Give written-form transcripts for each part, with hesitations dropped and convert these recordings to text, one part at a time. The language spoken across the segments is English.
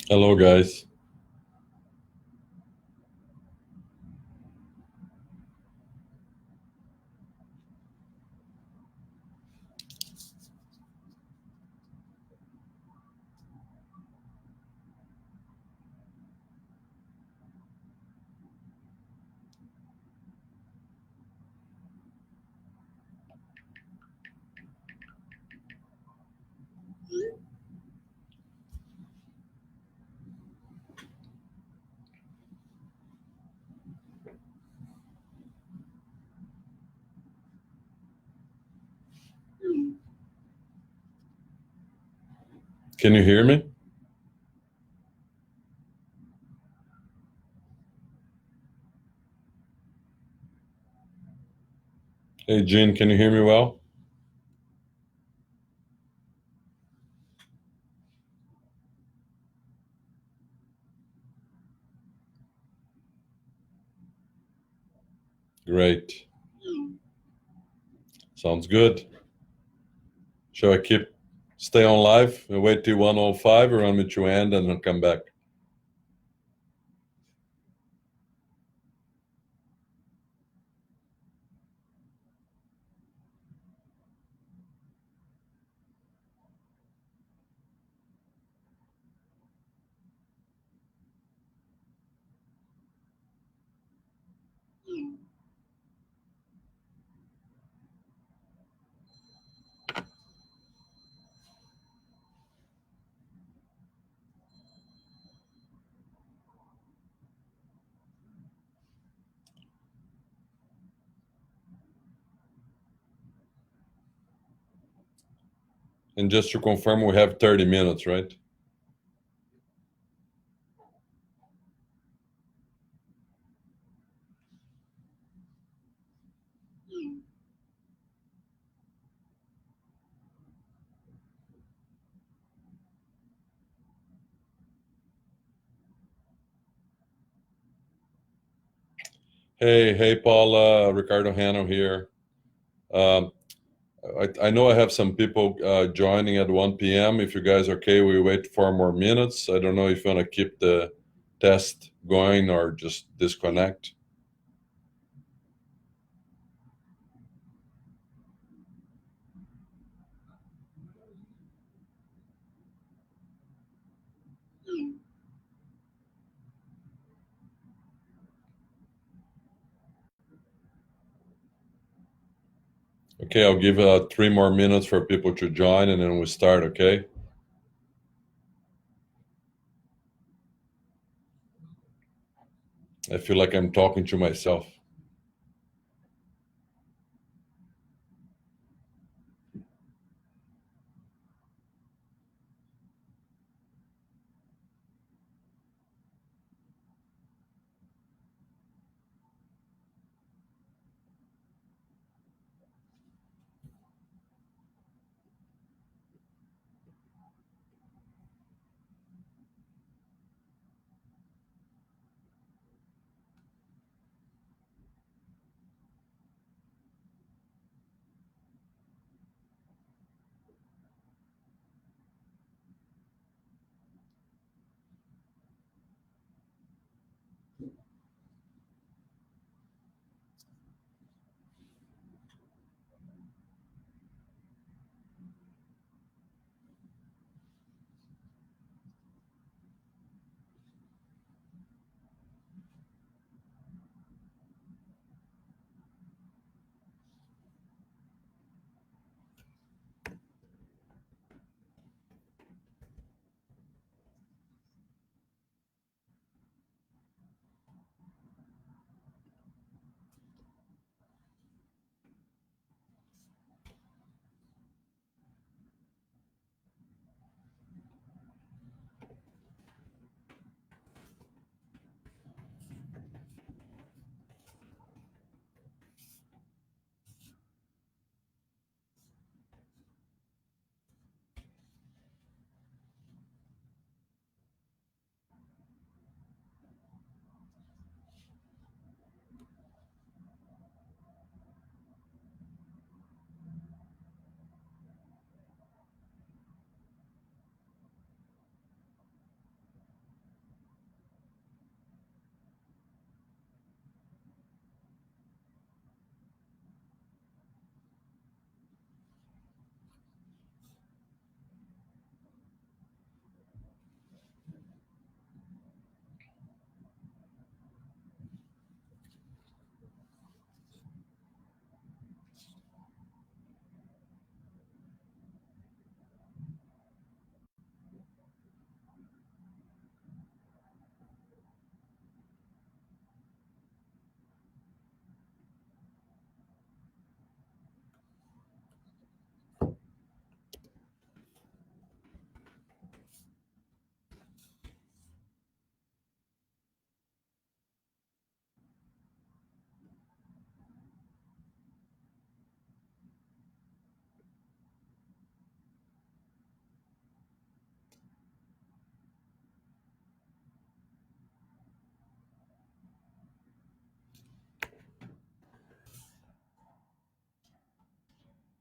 Hello, guys. Can you hear me? Hey, Gene, can you hear me well? Great. Sounds good. Shall I stay on live and wait till 1:05 or want me to end and then come back? And just to confirm, we have 30 minutes, right? Hey, Paula, Ricardo Hanel here. Um, I know I have some people joining at 1 p.m. If you guys are okay, we wait 4 more minutes. I don't know if you want to keep the test going or just disconnect. Okay, I'll give 3 more minutes for people to join and then we start, okay? I feel like I'm talking to myself.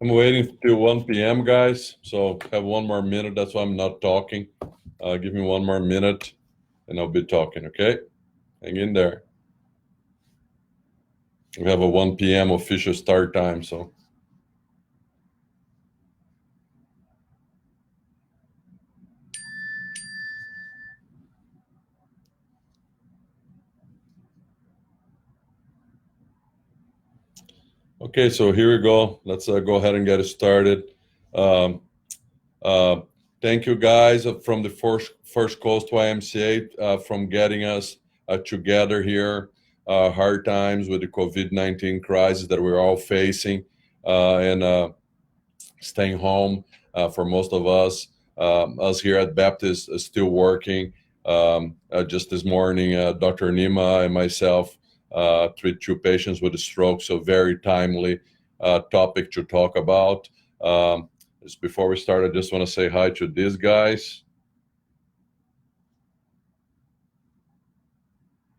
I'm waiting till 1 p.m., guys. So have one more minute. That's why I'm not talking. Give me one more minute and I'll be talking, okay? Hang in there. We have a 1 p.m. official start time, so. Okay, so here we go. Let's go ahead and get it started. Um, uh, Thank you guys from the First Coast YMCA from getting us together here. Hard times with the COVID-19 crisis that we're all facing, and staying home for most of us. Us here at Baptist is still working. Just this morning, Dr. Nima and myself treat two patients with a stroke, so very timely topic to talk about. Just before we start, I just want to say hi to these guys.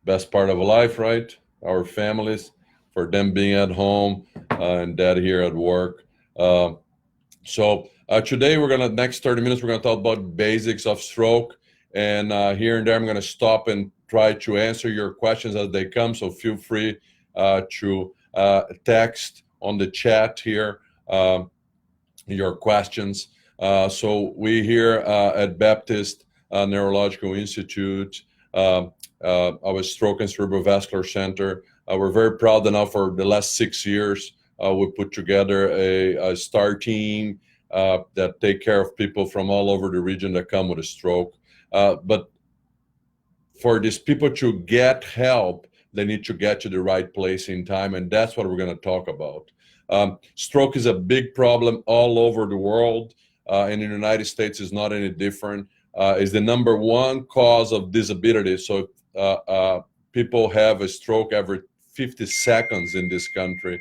Best part of life, right? Our families, for them being at home and dad here at work. So today we're gonna next 30 minutes we're gonna talk about basics of stroke, and here and there I'm gonna stop and try to answer your questions as they come. So feel free to text on the chat here your questions. So we here at Baptist Neurological Institute, our Stroke and Cerebrovascular Center, we're very proud enough for the last 6 years. We put together a STAR team that take care of people from all over the region that come with a stroke. But for these people to get help, they need to get to the right place in time, and that's what we're going to talk about. Stroke is a big problem all over the world, and in the United States is not any different. Is the number one cause of disability. So people have a stroke every 50 seconds in this country.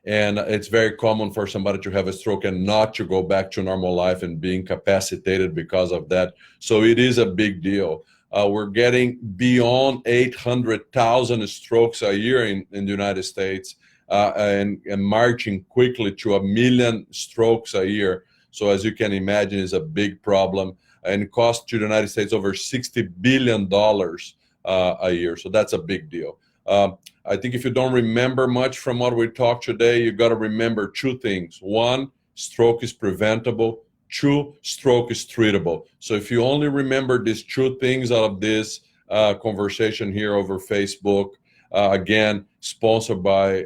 And it's very common for somebody to have a stroke and not to go back to normal life and be incapacitated because of that. So it is a big deal. We're getting beyond 800,000 strokes a year in the United States, and marching quickly to 1 million strokes a year. So as you can imagine, it's a big problem and costs to the United States over $60 billion a year. So that's a big deal. I think if you don't remember much from what we talked today, you got to remember two things. One, stroke is preventable. Two, stroke is treatable. So if you only remember these two things out of this conversation here over Facebook, again, sponsored by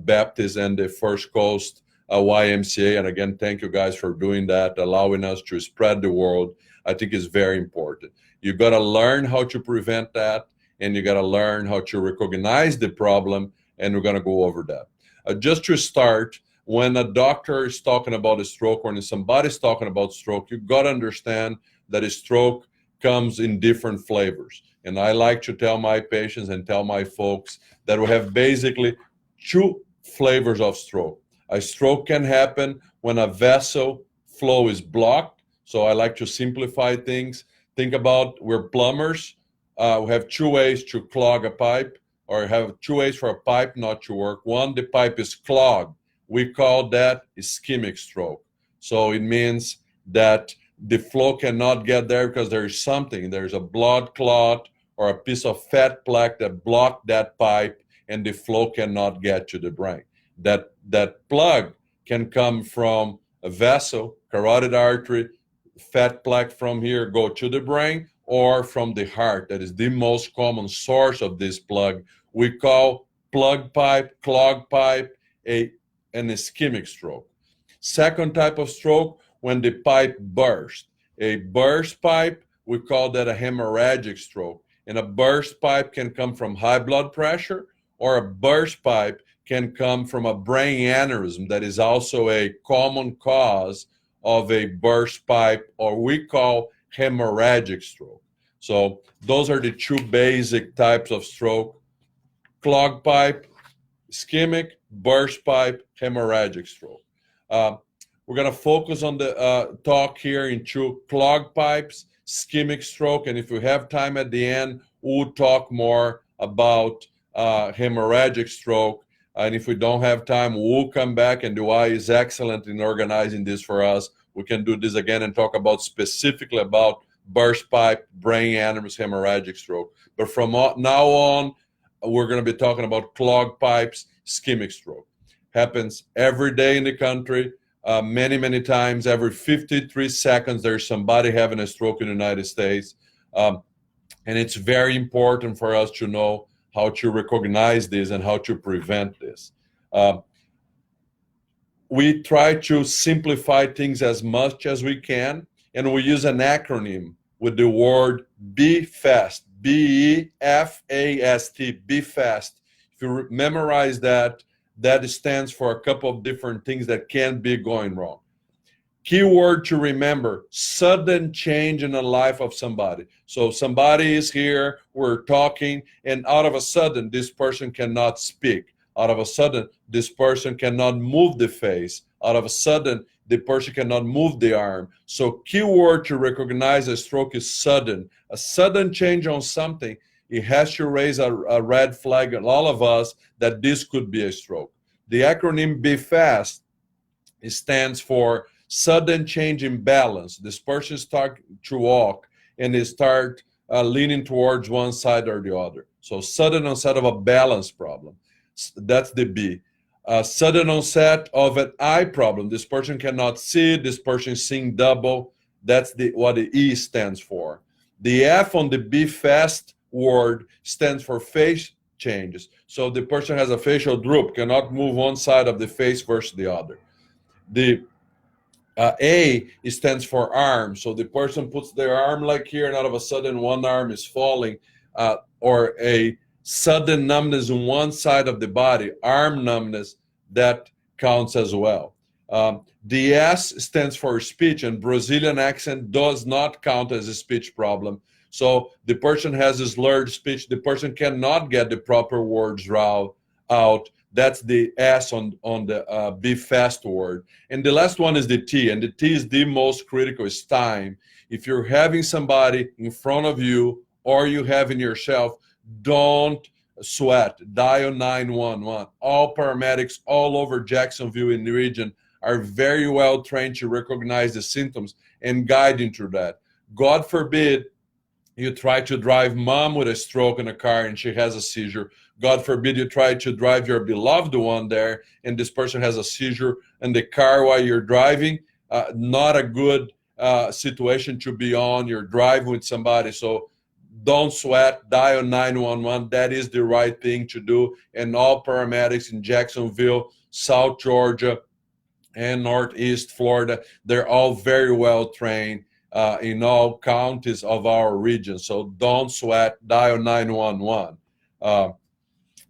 Baptist and the First Coast YMCA. And again, thank you guys for doing that, allowing us to spread the word. I think is very important. You got to learn how to prevent that, and you got to learn how to recognize the problem, and we're going to go over that. Just to start, when a doctor is talking about a stroke or when somebody's talking about stroke, you got to understand that a stroke comes in different flavors. And I like to tell my patients and tell my folks that we have basically two flavors of stroke. A stroke can happen when a vessel flow is blocked. So I like to simplify things. Think about we're plumbers. We have two ways to clog a pipe, or have two ways for a pipe not to work. One, the pipe is clogged. We call that ischemic stroke. So it means that the flow cannot get there because there's a blood clot or a piece of fat plaque that blocked that pipe, and the flow cannot get to the brain. That plug can come from a vessel, carotid artery, fat plaque from here go to the brain, or from the heart. That is the most common source of this plug. We call plug pipe, clog pipe, an ischemic stroke. Second type of stroke, when the pipe bursts. A burst pipe, we call that a hemorrhagic stroke. And a burst pipe can come from high blood pressure, or a burst pipe can come from a brain aneurysm that is also a common cause of a burst pipe, or we call hemorrhagic stroke. So those are the two basic types of stroke: clog pipe, ischemic, burst pipe, hemorrhagic stroke. We're going to focus on the talk here into clog pipes, ischemic stroke, and if we have time at the end, we'll talk more about hemorrhagic stroke. And if we don't have time, we'll come back, and Dewey is excellent in organizing this for us. We can do this again and talk about specifically about burst pipe, brain aneurysm, hemorrhagic stroke. But from now on, we're going to be talking about clogged pipes, ischemic stroke. Happens every day in the country. Many times, every 53 seconds, there's somebody having a stroke in the United States. And it's very important for us to know how to recognize this and how to prevent this. We try to simplify things as much as we can, and we use an acronym with the word B-FAST, B-E-F-A-S-T, B-FAST. If you memorize that, that stands for a couple of different things that can be going wrong. Keyword to remember: sudden change in the life of somebody. So somebody is here, we're talking, and out of a sudden, this person cannot speak. Out of a sudden, this person cannot move the face. Out of a sudden, the person cannot move the arm. So keyword to recognize a stroke is sudden. A sudden change on something, it has to raise a red flag in all of us that this could be a stroke. The acronym B-FAST stands for sudden change in balance. This person starts to walk and they start leaning towards one side or the other. So sudden onset of a balance problem. That's the B. Sudden onset of an eye problem. This person cannot see. This person is seeing double. That's what the E stands for. The F on the B-FAST word stands for face changes. So the person has a facial droop, cannot move one side of the face versus the other. The A stands for arm. So the person puts their arm like here, and all of a sudden one arm is falling, or a sudden numbness on one side of the body, arm numbness, that counts as well. The S stands for speech, and Brazilian accent does not count as a speech problem. So the person has a slurred speech. The person cannot get the proper words out. That's the S on the B-FAST word. And the last one is the T, and the T is the most critical, is time. If you're having somebody in front of you or you having yourself, don't sweat. Dial 911. All paramedics all over Jacksonville in the region are very well trained to recognize the symptoms and guide you through that. God forbid you try to drive mom with a stroke in a car and she has a seizure. God forbid you try to drive your beloved one there and this person has a seizure in the car while you're driving. Not a good situation to be on. You're driving with somebody, so don't sweat. Dial 911. That is the right thing to do. And all paramedics in Jacksonville, South Georgia, and Northeast Florida, they're all very well trained in all counties of our region. So don't sweat. Dial 911.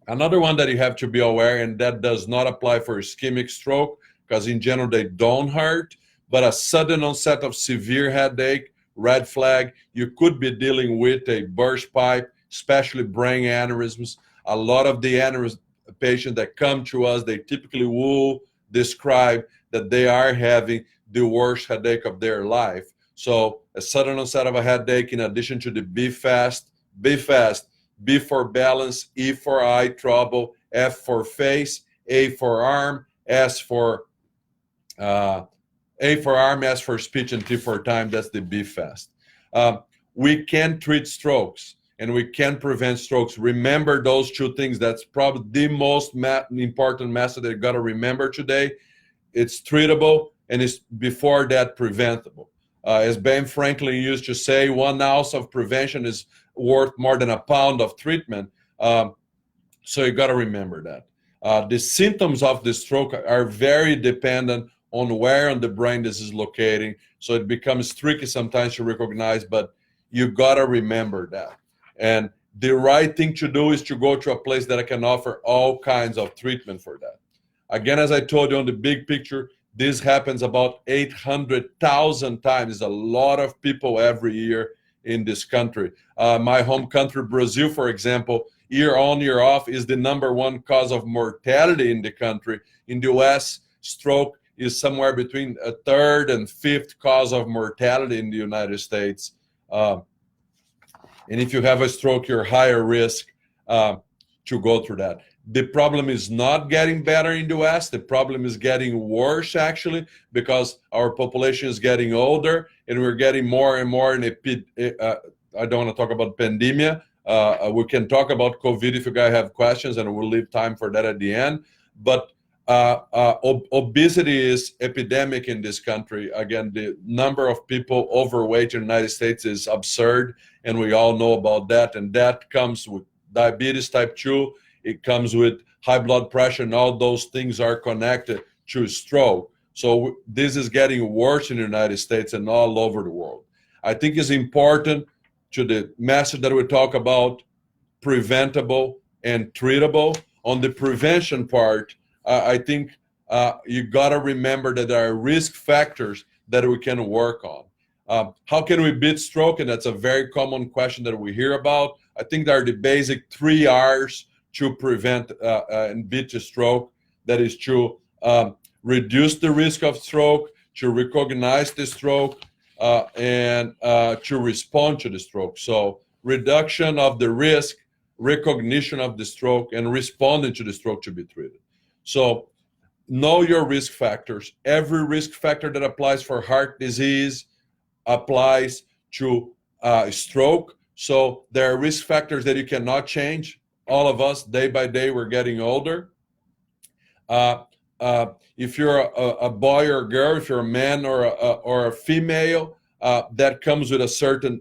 Another one that you have to be aware, and that does not apply for ischemic stroke, because in general they don't hurt, but a sudden onset of severe headache, red flag. You could be dealing with a burst pipe, especially brain aneurysms. A lot of the aneurysm patients that come to us, they typically will describe that they are having the worst headache of their life. So a sudden onset of a headache, in addition to the B-FAST, B for balance, E for eye trouble, F for face, A for arm, A for arm, S for speech, and T for time. That's the B-FAST. We can treat strokes and we can prevent strokes. Remember those two things. That's probably the most important message that you got to remember today. It's treatable, and it's before that preventable. As Ben Franklin used to say, 1 ounce of prevention is worth more than a pound of treatment. So you got to remember that. The symptoms of the stroke are very dependent on where on the brain this is locating. So it becomes tricky sometimes to recognize, but you got to remember that. And the right thing to do is to go to a place that can offer all kinds of treatment for that. Again, as I told you on the big picture, this happens about 800,000 times. It's a lot of people every year in this country. My home country, Brazil, for example, year on, year off, is the #1 cause of mortality in the country. In the US, stroke is somewhere between a 3rd and 5th cause of mortality in the United States. And if you have a stroke, you're higher risk to go through that. The problem is not getting better in the West. The problem is getting worse, actually, because our population is getting older and we're getting more and more in I don't want to talk about pandemia. We can talk about COVID if you guys have questions, and we'll leave time for that at the end. But obesity is epidemic in this country. Again, the number of people overweight in the United States is absurd, and we all know about that. And that comes with diabetes type 2. It comes with high blood pressure, and all those things are connected to stroke. So this is getting worse in the United States and all over the world. I think it's important to the message that we talk about preventable and treatable. On the prevention part, I think you got to remember that there are risk factors that we can work on. How can we beat stroke? And that's a very common question that we hear about. I think there are the basic 3 R's to prevent and beat the stroke. That is to reduce the risk of stroke, to recognize the stroke, and to respond to the stroke. So reduction of the risk, recognition of the stroke, and responding to the stroke to be treated. So know your risk factors. Every risk factor that applies for heart disease applies to stroke. So there are risk factors that you cannot change. All of us, day by day, we're getting older. If you're a boy or a girl, if you're a man or a female, that comes with a certain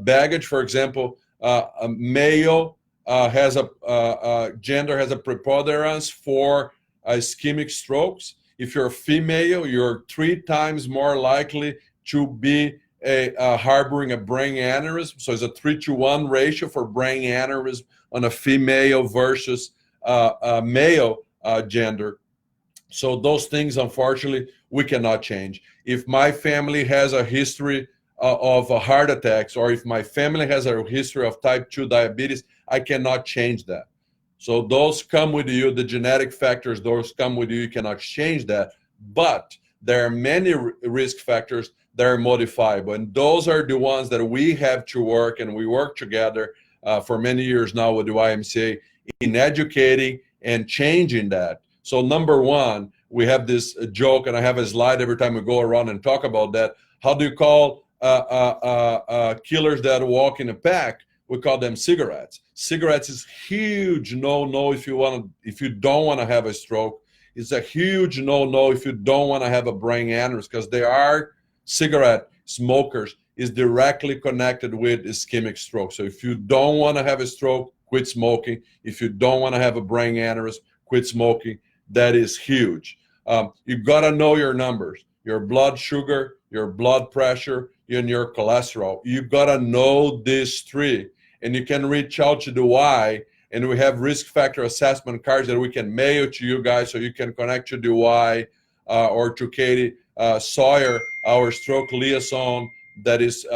baggage. For example, a male has gender has a preponderance for ischemic strokes. If you're a female, you're 3 times more likely to be harboring a brain aneurysm. So it's a 3-to-1 ratio for brain aneurysm on a female versus male gender. So those things, unfortunately, we cannot change. If my family has a history of heart attacks, or if my family has a history of type 2 diabetes, I cannot change that. So those come with you, the genetic factors, those come with you, you cannot change that. But there are many risk factors that are modifiable, and those are the ones that we have to work, and we work together for many years now with the YMCA in educating and changing that. So number one, we have this joke, and I have a slide every time we go around and talk about that. How do you call killers that walk in a pack? We call them cigarettes. Cigarettes is huge no-no if you don't want to have a stroke. It's a huge no-no if you don't want to have a brain aneurysm, because they are cigarette smokers is directly connected with ischemic stroke. So if you don't want to have a stroke, quit smoking. If you don't want to have a brain aneurysm, quit smoking. That is huge. You got to know your numbers, your blood sugar, your blood pressure, and your cholesterol. You got to know these 3. And you can reach out to the Y, and we have risk factor assessment cards that we can mail to you guys, so you can connect to the Y or to Katie Sawyer, our stroke liaison that is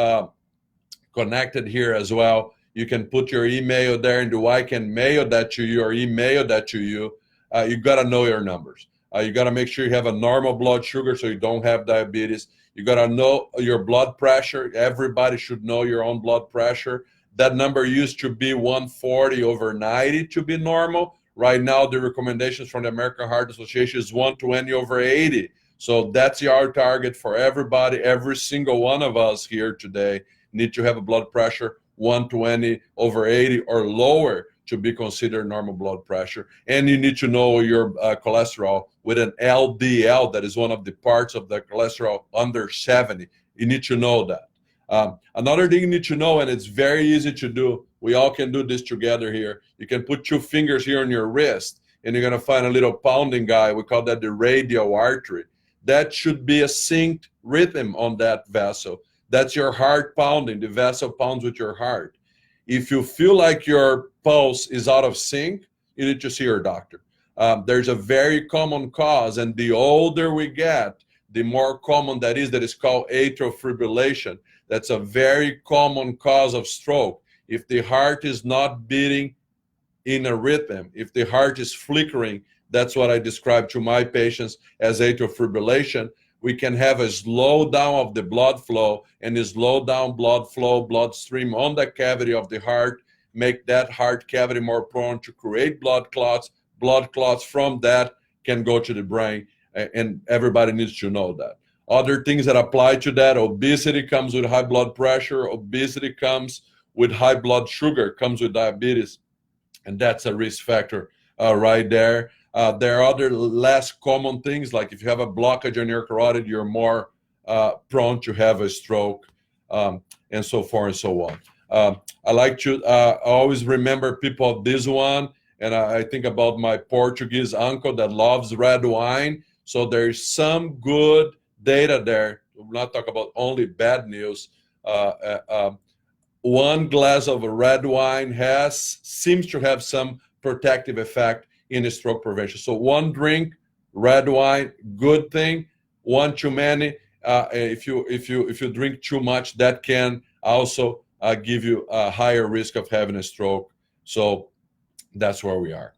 connected here as well. You can put your email there, and the Y can mail that to you or email that to you. You got to know your numbers. You got to make sure you have a normal blood sugar so you don't have diabetes. You got to know your blood pressure. Everybody should know your own blood pressure. That number used to be 140/90 to be normal. Right now, the recommendations from the American Heart Association is 120/80. So that's our target for everybody. Every single one of us here today need to have a blood pressure 120/80 or lower to be considered normal blood pressure. And you need to know your cholesterol with an LDL, that is one of the parts of the cholesterol under 70. You need to know that. Another thing you need to know, and it's very easy to do, we all can do this together here. You can put 2 fingers here on your wrist, and you're going to find a little pounding guy. We call that the radial artery. That should be a synced rhythm on that vessel. That's your heart pounding. The vessel pounds with your heart. If you feel like your pulse is out of sync, you need to see your doctor. There's a very common cause, and the older we get, the more common that is called atrial fibrillation. That's a very common cause of stroke. If the heart is not beating in a rhythm, if the heart is flickering, that's what I describe to my patients as atrial fibrillation. We can have a slowdown of the blood flow, and a slow down blood flow, bloodstream on the cavity of the heart, make that heart cavity more prone to create blood clots, blood clots from that can go to the brain, and everybody needs to know that. Other things that apply to that: obesity comes with high blood pressure, obesity comes with high blood sugar, comes with diabetes, and that's a risk factor right there. There are other less common things, like if you have a blockage on your carotid, you're more prone to have a stroke, and so forth and so on. I like to always remember people of this one, and I think about my Portuguese uncle that loves red wine. So there's some good data there. We'll not talk about only bad news. One glass of red wine seems to have some protective effect in stroke prevention. So one drink, red wine, good thing. One too many. If you drink too much, that can also give you a higher risk of having a stroke. So that's where we are.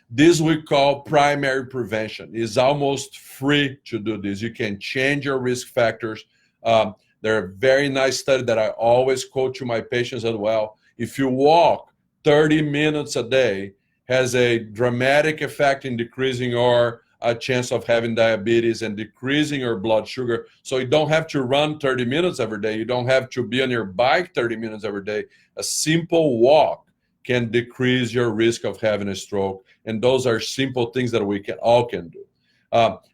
This we call primary prevention. It's almost free to do this. You can change your risk factors. There are very nice studies that I always quote to my patients as well. If you walk 30 minutes a day, has a dramatic effect in decreasing your chance of having diabetes and decreasing your blood sugar. So you don't have to run 30 minutes every day. You don't have to be on your bike 30 minutes every day. A simple walk can decrease your risk of having a stroke. And those are simple things that we all can do.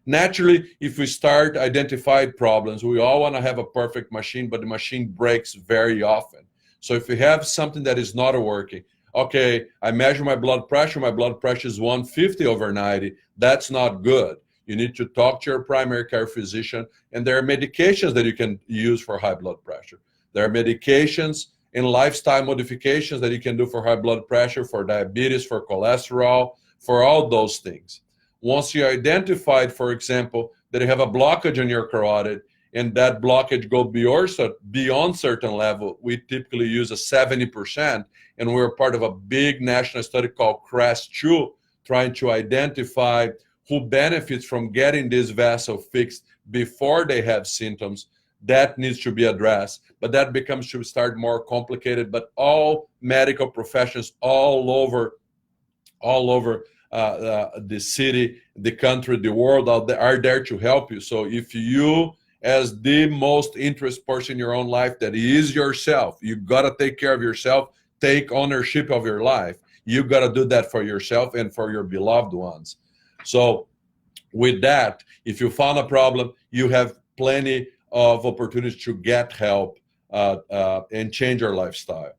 Naturally, if we start identified problems, we all want to have a perfect machine, but the machine breaks very often. So if we have something that is not working, okay, I measure my blood pressure is 150/90. That's not good. You need to talk to your primary care physician, and there are medications that you can use for high blood pressure. There are medications and lifestyle modifications that you can do for high blood pressure, for diabetes, for cholesterol, for all those things. Once you identified, for example, that you have a blockage on your carotid, and that blockage goes beyond certain level, we typically use a 70%, and we're part of a big national study called CREST-2, trying to identify who benefits from getting this vessel fixed before they have symptoms. That needs to be addressed, but that becomes to start more complicated. But all medical professions all over the city, the country, the world are there to help you. So if you, as the most interested person in your own life, that is yourself, you got to take care of yourself, take ownership of your life. You got to do that for yourself and for your beloved ones. So with that, if you found a problem, you have plenty of opportunities to get help and change your lifestyle.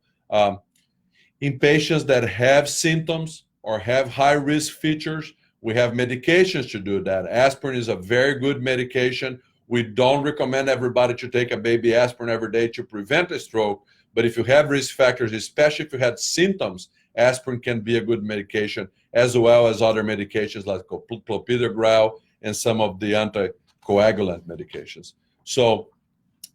In patients that have symptoms or have high-risk features, we have medications to do that. Aspirin is a very good medication. We don't recommend everybody to take a baby aspirin every day to prevent a stroke, but if you have risk factors, especially if you had symptoms, aspirin can be a good medication, as well as other medications like clopidogrel and some of the anticoagulant medications. So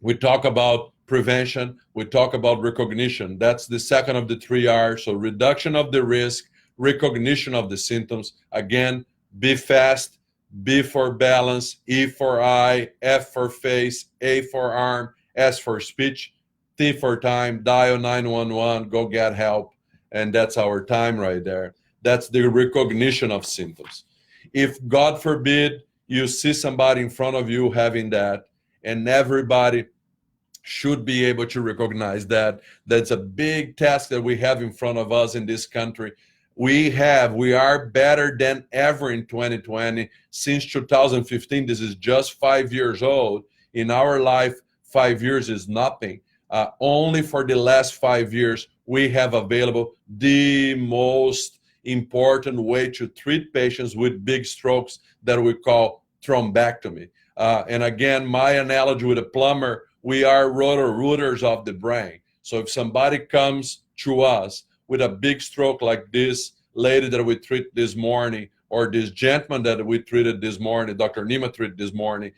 we talk about prevention, we talk about recognition. That's the second of the 3 R's. So reduction of the risk, recognition of the symptoms. Again, be fast, B for balance, E for eye, F for face, A for arm, S for speech, T for time, dial 911, go get help. And that's our time right there. That's the recognition of symptoms. If, God forbid, you see somebody in front of you having that, and everybody should be able to recognize that. That's a big task that we have in front of us in this country. We are better than ever in 2020. Since 2015, this is just 5 years old. In our life, 5 years is nothing. Only for the last 5 years, we have available the most important way to treat patients with big strokes that we call thrombectomy. And again, my analogy with a plumber, we are rooters of the brain. So if somebody comes to us with a big stroke like this lady that we treated this morning, or this gentleman that we treated this morning, Dr. Nima treated this morning,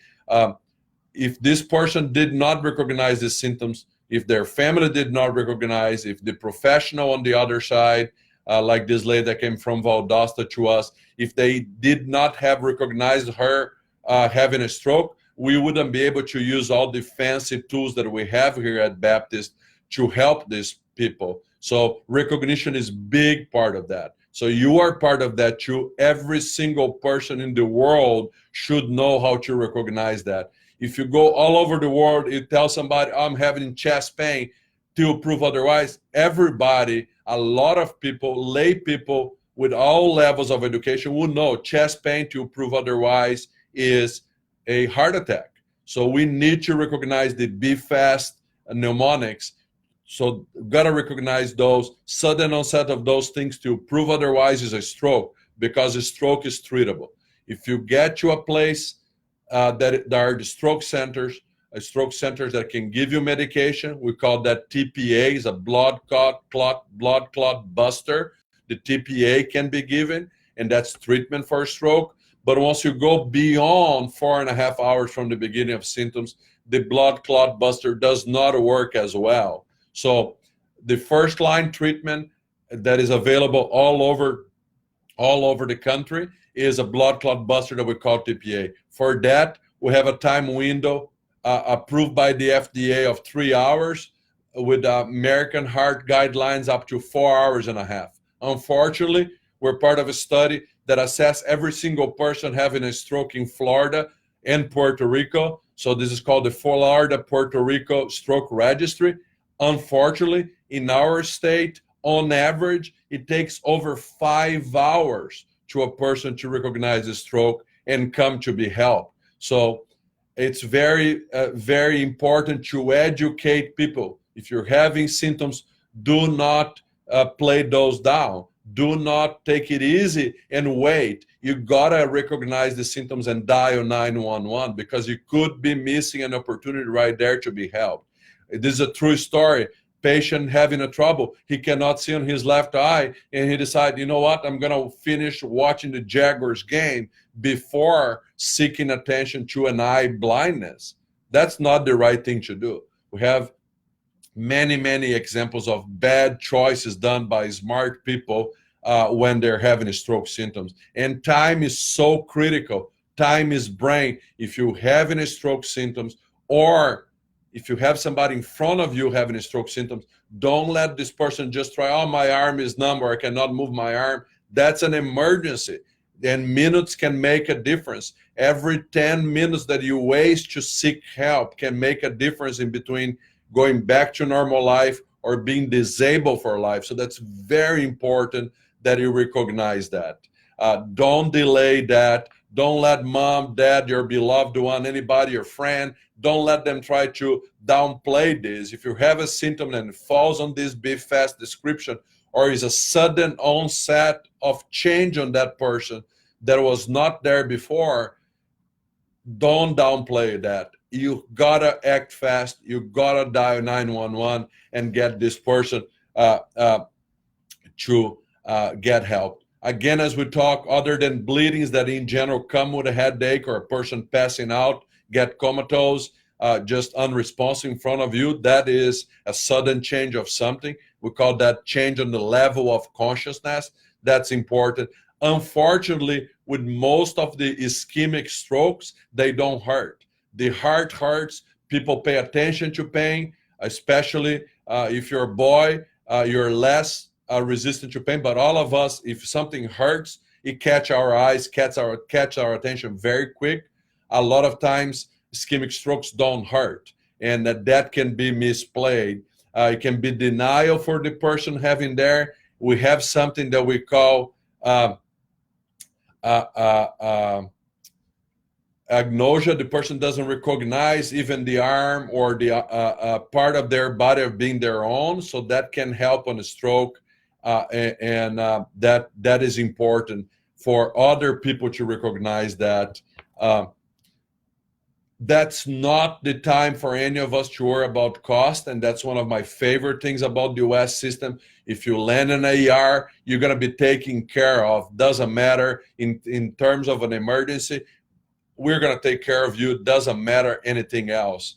if this person did not recognize the symptoms, if their family did not recognize, if the professional on the other side, like this lady that came from Valdosta to us, if they did not have recognized her having a stroke, we wouldn't be able to use all the fancy tools that we have here at Baptist to help these people. So recognition is a big part of that. So you are part of that too. Every single person in the world should know how to recognize that. If you go all over the world, you tell somebody, I'm having chest pain, to prove otherwise, everybody, a lot of people, lay people with all levels of education will know chest pain to prove otherwise is a heart attack. So we need to recognize the F.A.S.T mnemonics. So got to recognize those sudden onset of those things to prove otherwise is a stroke, because a stroke is treatable. If you get to a place that there are the stroke centers that can give you medication, we call that TPA, is a blood clot buster. The TPA can be given, and that's treatment for stroke. But once you go beyond 4.5 hours from the beginning of symptoms, the blood clot buster does not work as well. So the first line treatment that is available all over the country is a blood clot buster that we call TPA. For that, we have a time window approved by the FDA of 3 hours, with American Heart Guidelines up to 4.5 hours. Unfortunately, we're part of a study that assess every single person having a stroke in Florida and Puerto Rico. So this is called the Florida Puerto Rico Stroke Registry. Unfortunately, in our state, on average, it takes over 5 hours to a person to recognize a stroke and come to be helped. So it's very, very important to educate people. If you're having symptoms, do not play those down. Do not take it easy and wait. You gotta recognize the symptoms and dial 911, because you could be missing an opportunity right there to be helped. This is a true story. Patient having a trouble. He cannot see on his left eye, and he decided, you know what, I'm gonna finish watching the Jaguars game before seeking attention to an eye blindness. That's not the right thing to do. We have many examples of bad choices done by smart people when they're having stroke symptoms. And time is so critical. Time is brain. If you have any stroke symptoms, or if you have somebody in front of you having stroke symptoms, don't let this person just try, oh, my arm is numb, or I cannot move my arm. That's an emergency. And minutes can make a difference. Every 10 minutes that you waste to seek help can make a difference in between going back to normal life or being disabled for life. So that's very important that you recognize that. Don't delay that. Don't let mom, dad, your beloved one, anybody, your friend, don't let them try to downplay this. If you have a symptom and it falls on this F.A.S.T description, or is a sudden onset of change on that person that was not there before, don't downplay that. You gotta act fast. You gotta dial 911 and get this person to get help. Again, as we talk, other than bleedings that in general come with a headache, or a person passing out, get comatose, just unresponsive in front of you, that is a sudden change of something. We call that change on the level of consciousness. That's important. Unfortunately, with most of the ischemic strokes, they don't hurt. The heart hurts. People pay attention to pain, especially if you're a boy, you're less resistant to pain. But all of us, if something hurts, it catch our eyes, catch our attention very quick. A lot of times, ischemic strokes don't hurt, and that can be misplayed. It can be denial for the person having there. We have something that we call agnosia. The person doesn't recognize even the arm or the part of their body of being their own, so that can help on a stroke, and that is important for other people to recognize that. That's not the time for any of us to worry about cost, and that's one of my favorite things about the US system. If you land an AR, you're going to be taken care of. Doesn't matter in terms of an emergency. We're going to take care of you. Doesn't matter anything else.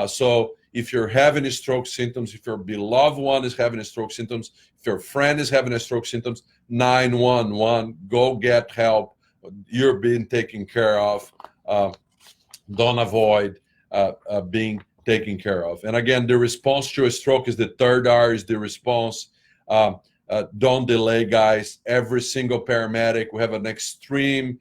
So if you're having stroke symptoms, if your beloved one is having stroke symptoms, if your friend is having stroke symptoms, 911, go get help. You're being taken care of. Don't avoid being taken care of. And again, the response to a stroke is the third R, is the response. Don't delay, guys. Every single paramedic, we have an extremely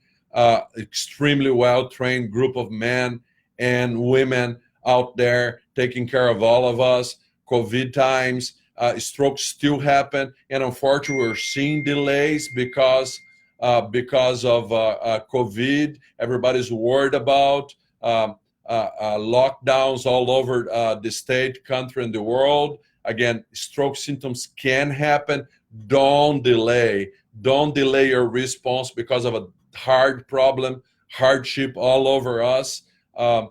well-trained group of men and women out there taking care of all of us. COVID times, strokes still happen, and unfortunately, we're seeing delays because of COVID. Everybody's worried about lockdowns all over the state, country, and the world. Again, stroke symptoms can happen. Don't delay. Don't delay your response because of a hard problem, hardship all over us. And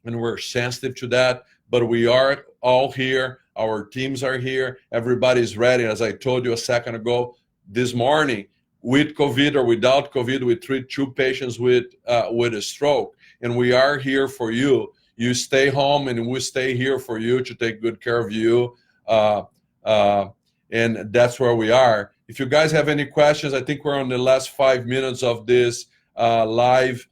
we're sensitive to that. But we are all here. Our teams are here. Everybody's ready. As I told you a second ago, this morning, with COVID or without COVID, we treat 2 patients with a stroke. And we are here for you. You stay home, and we stay here for you to take good care of you. And that's where we are. If you guys have any questions, I think we're on the last 5 minutes of this live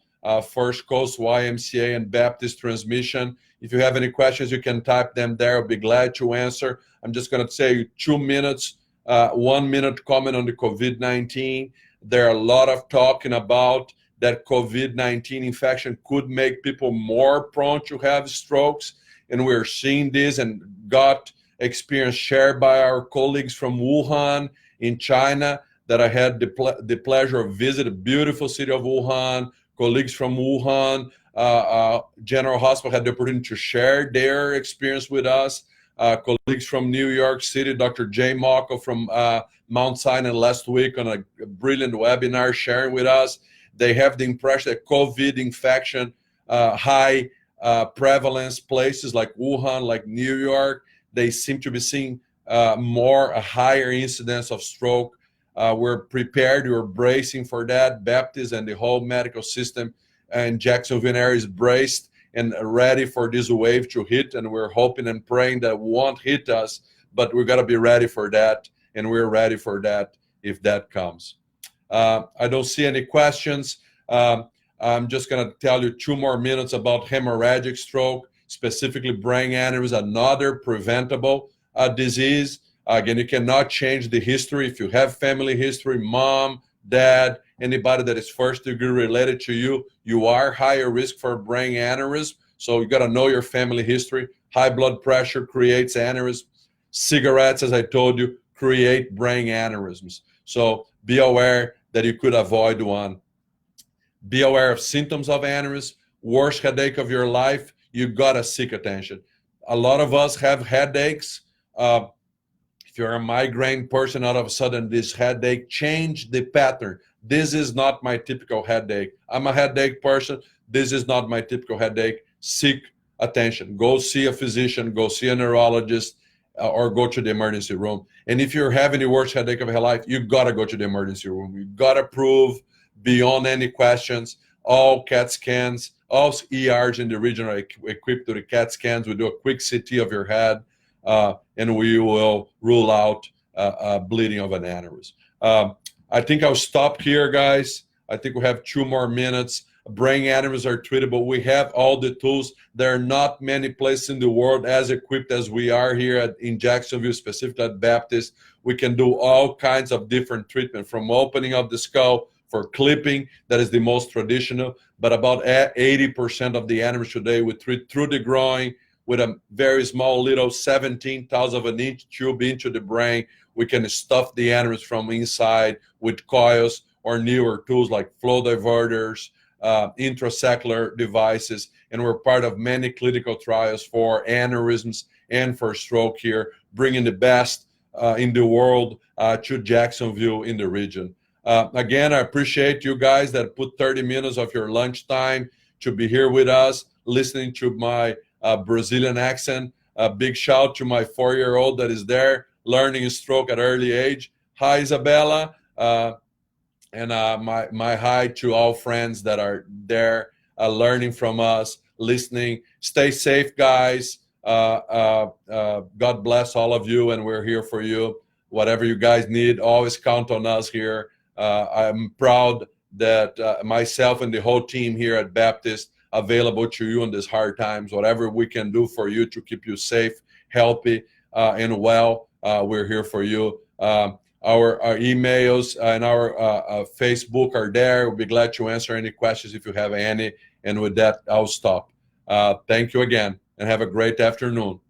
First Coast YMCA and Baptist transmission. If you have any questions, you can type them there. I'll be glad to answer. I'm just going to say 2 minutes, 1 minute comment on the COVID-19. There are a lot of talking about that COVID-19 infection could make people more prone to have strokes. And we're seeing this and got experience shared by our colleagues from Wuhan in China that I had the pleasure of visiting. Beautiful city of Wuhan. Colleagues from Wuhan General Hospital had the opportunity to share their experience with us. Colleagues from New York City, Dr. Jay Mocco from Mount Sinai last week on a brilliant webinar sharing with us. They have the impression that COVID infection, high prevalence places like Wuhan, like New York, they seem to be seeing a higher incidence of stroke. We're prepared, we're bracing for that. Baptist and the whole medical system in Jacksonville area is braced and ready for this wave to hit. And we're hoping and praying that it won't hit us, but we're going to be ready for that. And we're ready for that if that comes. I don't see any questions. I'm just going to tell you 2 more minutes about hemorrhagic stroke, specifically brain aneurysm, another preventable disease. Again, you cannot change the history. If you have family history, mom, dad, anybody that is first degree related to you, you are higher risk for brain aneurysm. So you got to know your family history. High blood pressure creates aneurysm. Cigarettes, as I told you, create brain aneurysms. So be aware that you could avoid one. Be aware of symptoms of aneurysm. Worst headache of your life, you got to seek attention. A lot of us have headaches. If you're a migraine person, all of a sudden this headache, change the pattern. This is not my typical headache. I'm a headache person. This is not my typical headache. Seek attention. Go see a physician, go see a neurologist, or go to the emergency room. And if you're having the worst headache of your life, you gotta go to the emergency room. You gotta prove beyond any questions. All CAT scans, all ERs in the region are equipped with the CAT scans. We do a quick CT of your head, and we will rule out bleeding of an aneurysm. I think I'll stop here, guys. I think we have 2 more minutes. Brain aneurysms are treatable. We have all the tools. There are not many places in the world as equipped as we are here in Jacksonville, specifically at Baptist. We can do all kinds of different treatment, from opening of the skull for clipping, that is the most traditional, but about 80% of the aneurysms today we treat through the groin with a very small little 17,000 of an inch tube into the brain. We can stuff the aneurysm from inside with coils or newer tools like flow diverters, intrasaccular devices, and we're part of many clinical trials for aneurysms and for stroke here, bringing the best in the world to Jacksonville in the region. Again, I appreciate you guys that put 30 minutes of your lunchtime to be here with us, listening to my Brazilian accent. A big shout to my 4-year-old that is there, learning stroke at early age. Hi, Isabella. And my hi to all friends that are there learning from us, listening. Stay safe, guys. God bless all of you, and we're here for you. Whatever you guys need, always count on us here. I'm proud that myself and the whole team here at Baptist available to you in these hard times. Whatever we can do for you to keep you safe, healthy, and well, we're here for you. our emails and our Facebook are there. We'll be glad to answer any questions if you have any. And with that, I'll stop. Thank you again, and have a great afternoon.